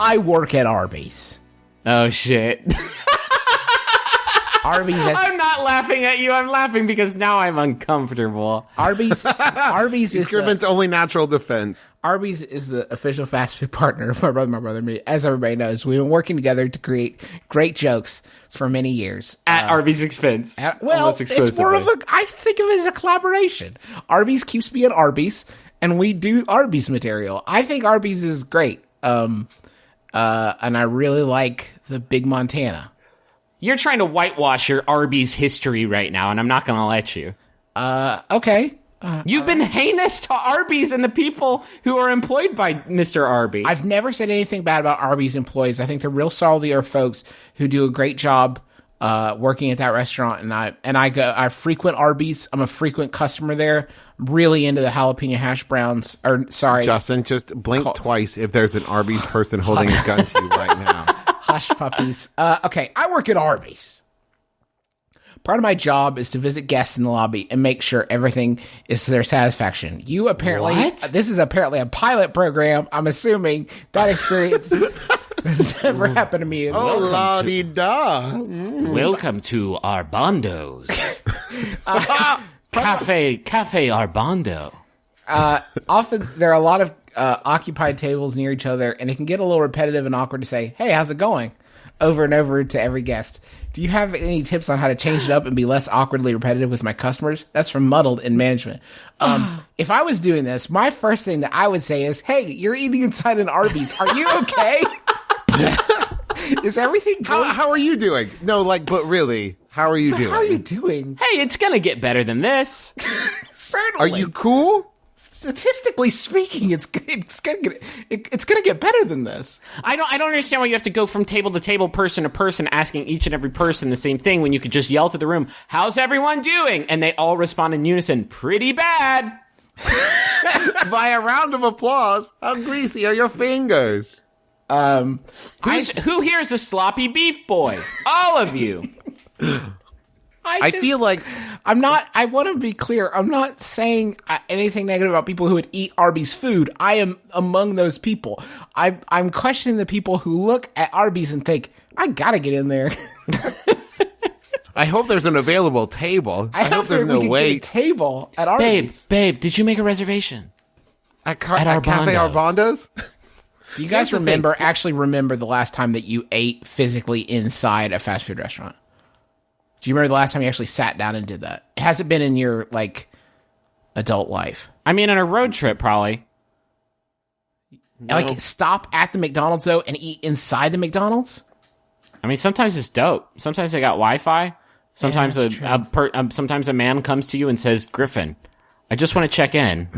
I work at Arby's. Oh, shit. Arby's. I'm not laughing at you. I'm laughing because now I'm uncomfortable. Arby's is Griffin's only natural defense. Arby's is the official fast food partner of my brother, and me. As everybody knows, we've been working together to create great jokes for many years. At Arby's expense. It's more of I think of it as a collaboration. Arby's keeps me at Arby's, and we do Arby's material. I think Arby's is great. And I really like the Big Montana. You're trying to whitewash your Arby's history right now, and I'm not going to let you. Okay. You've been heinous to Arby's and the people who are employed by Mr. Arby. I've never said anything bad about Arby's employees. I think they're real solid folks who do a great job working at that restaurant. And I frequent Arby's. I'm a frequent customer there. I'm really into the jalapeno hash browns. Justin, just blink twice if there's an Arby's person holding a gun to you right now. Hush puppies. Okay, I work at Arby's. Part of my job is to visit guests in the lobby and make sure everything is to their satisfaction. You apparently... What? This is apparently a pilot program. I'm assuming that experience has never happened to me. Oh, la-di-da. Welcome to Arbondo's. Cafe Arbondo. Often there are a lot of occupied tables near each other, and it can get a little repetitive and awkward to say, "Hey, how's it going?" over and over to every guest. Do you have any tips on how to change it up and be less awkwardly repetitive with my customers? That's from Muddled in Management. If I was doing this, my first thing that I would say is, "Hey, you're eating inside an Arby's. Are you okay?" Is everything good? How are you doing? No, but really, how are you doing? How are you doing? Hey, it's going to get better than this. Certainly. Are you cool? Statistically speaking, it's gonna get better than this. I don't understand why you have to go from table to table, person to person, asking each and every person the same thing when you could just yell to the room, "How's everyone doing?" And they all respond in unison, "Pretty bad." By a round of applause. How greasy are your fingers? Who here is a sloppy beef boy? All of you. I feel like I want to be clear. I'm not saying anything negative about people who would eat Arby's food. I am among those people. I'm questioning the people who look at Arby's and think, "I gotta get in there." I hope there's an available table. I hope there's no wait. Table at Arby's. Babe, did you make a reservation? At Cafe Arbondo's? Do you guys actually remember the last time that you ate physically inside a fast food restaurant? Do you remember the last time you actually sat down and did that? Has it been in your, adult life? I mean, on a road trip, probably. No. Stop at the McDonald's, though, and eat inside the McDonald's? I mean, sometimes it's dope. Sometimes they got Wi-Fi. Sometimes sometimes a man comes to you and says, "Griffin, I just want to check in.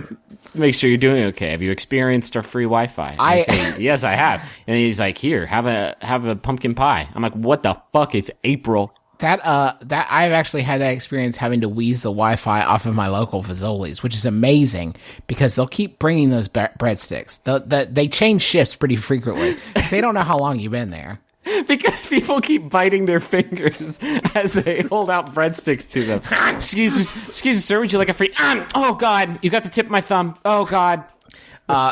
Make sure you're doing okay. Have you experienced our free Wi-Fi?" I say, "Yes, I have." And he's like, "Here, have a pumpkin pie." I'm like, "What the fuck? It's April." That I've actually had that experience having to wheeze the Wi-Fi off of my local Fazoli's, which is amazing because they'll keep bringing those breadsticks. They change shifts pretty frequently because they don't know how long you've been there. Because people keep biting their fingers as they hold out breadsticks to them. Excuse me, sir, would you like a free... Oh, God, you got the tip of my thumb. Oh, God.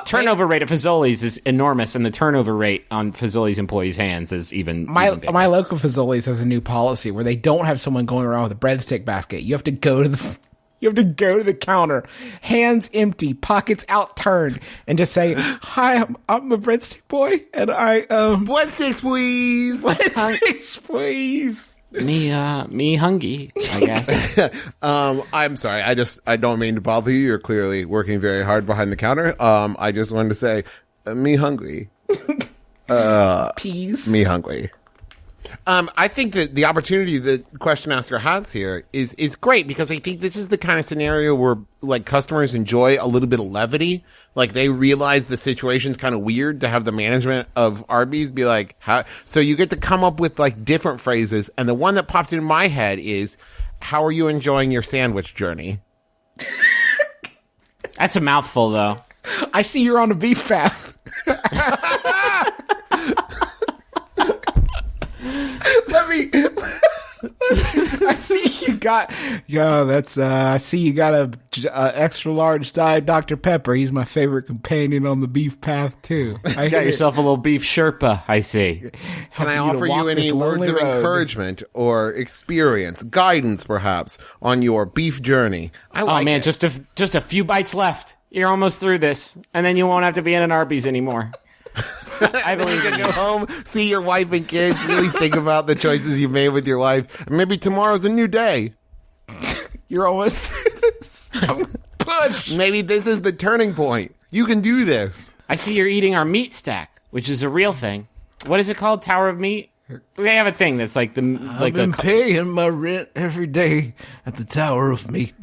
Turnover rate at Fazoli's is enormous, and the turnover rate on Fazoli's employees' hands is even bigger. My local Fazoli's has a new policy where they don't have someone going around with a breadstick basket. You have to go to the counter, hands empty, pockets outturned, and just say, "Hi, I'm a breadstick boy, and I breadsticks, please. Breadsticks, please." Me hungry, I guess. I'm sorry. I don't mean to bother you. You're clearly working very hard behind the counter. I just wanted to say, me hungry. Peas. Me hungry. I think that the opportunity the question asker has here is great because I think this is the kind of scenario where customers enjoy a little bit of levity. They realize the situation's kind of weird to have the management of Arby's be like, how? So you get to come up with different phrases. And the one that popped into my head is, "How are you enjoying your sandwich journey?" That's a mouthful, though. I see you're on a beef path. I see got? Yo, that's. I see you got a extra large Diet Dr. Pepper. He's my favorite companion on the beef path too. You got yourself a little beef Sherpa, I see. Can I offer you any words of encouragement or experience, guidance perhaps, on your beef journey? Oh man, just a few bites left. You're almost through this, and then you won't have to be in an Arby's anymore. I believe you can go home, see your wife and kids, really think about the choices you made with your life, and maybe tomorrow's a new day. You're almost through this. Push. Maybe this is the turning point. You can do this. I see you're eating our meat stack, which is a real thing. What is it called? Tower of Meat? They have a thing that's like the. I've been paying my rent every day at the Tower of Meat.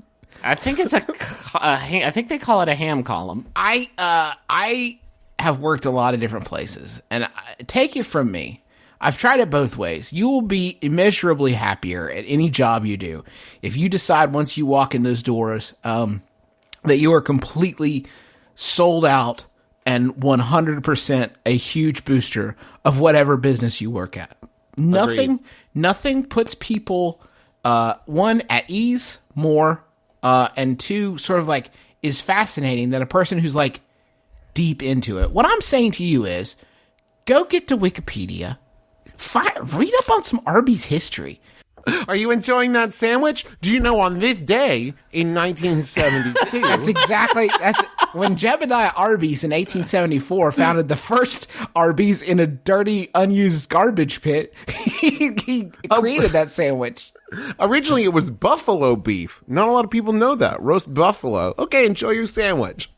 I think it's I think they call it a ham column. I have worked a lot of different places, and take it from me, I've tried it both ways. You will be immeasurably happier at any job you do if you decide once you walk in those doors that you are completely sold out and 100% a huge booster of whatever business you work at. Nothing puts people, one, at ease more, and two, sort of like is fascinating than a person who's like deep into it. What I'm saying to you is go get to Wikipedia, read up on some Arby's history. Are you enjoying that sandwich? Do you know on this day in 1972? That's when Jebediah Arby's in 1874 founded the first Arby's in a dirty, unused garbage pit. he created that sandwich. Originally, it was buffalo beef. Not a lot of people know that. Roast buffalo. Okay, enjoy your sandwich.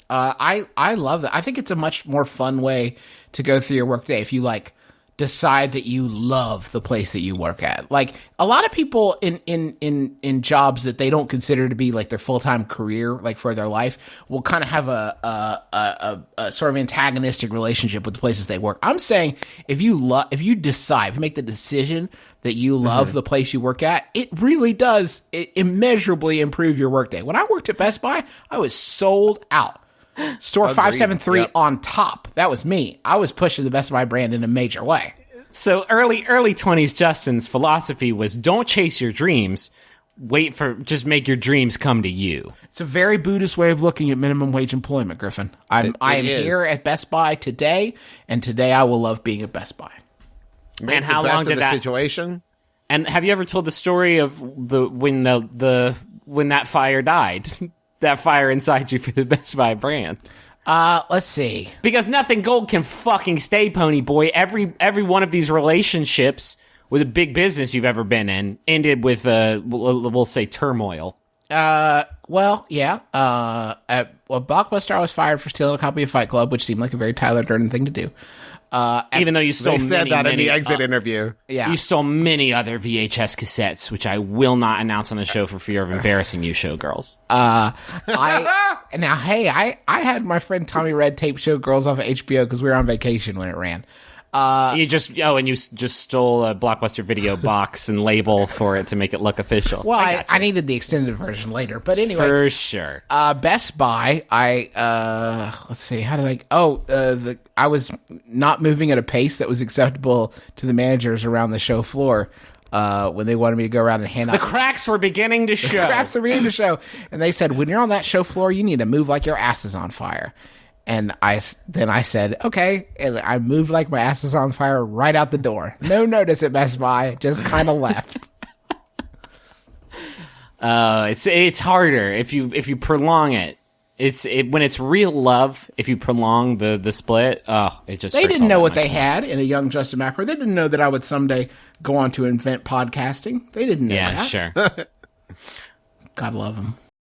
I love that. I think it's a much more fun way to go through your workday if you like decide that you love the place that you work at. Like a lot of people in jobs that they don't consider to be like their full-time career, like for their life, will kind of have a sort of antagonistic relationship with the places they work. I'm saying if you make the decision that you love the place you work at, it really does immeasurably improve your workday. When I worked at Best Buy, I was sold out. Store 573 on top. That was me. I was pushing the Best Buy brand in a major way. So early 20s Justin's philosophy was don't chase your dreams. Just make your dreams come to you. It's a very Buddhist way of looking at minimum wage employment, Griffin. I am here at Best Buy today, and today I will love being at Best Buy. And how long did that situation? And have you ever told the story of when that fire died? That fire inside you for the Best Buy brand. Let's see. Because nothing gold can fucking stay, Pony Boy. Every one of these relationships with a big business you've ever been in ended with we'll say turmoil. Well, yeah. At Blockbuster, I was fired for stealing a copy of Fight Club, which seemed like a very Tyler Durden thing to do. Even though you stole they said that in the exit interview. Yeah. You stole many other VHS cassettes, which I will not announce on the show for fear of embarrassing you, showgirls. I had my friend Tommy Red tape Showgirls off of HBO because we were on vacation when it ran. You just stole a Blockbuster video box and label for it to make it look official. Well, I needed the extended version later, but anyway, for sure. Best Buy. Let's see, how did I was not moving at a pace that was acceptable to the managers around the show floor. When they wanted me to go around and hand out. The cracks were beginning to show. And they said, when you're on that show floor, you need to move like your ass is on fire. And I said, okay. And I moved like my ass is on fire right out the door. No notice at Best Buy, just kind of left. It's harder if you prolong it. When it's real love, if you prolong the split, it just they didn't know what they had in a young Justin Macro. They didn't know that I would someday go on to invent podcasting. They didn't know that. Yeah, sure. God love them.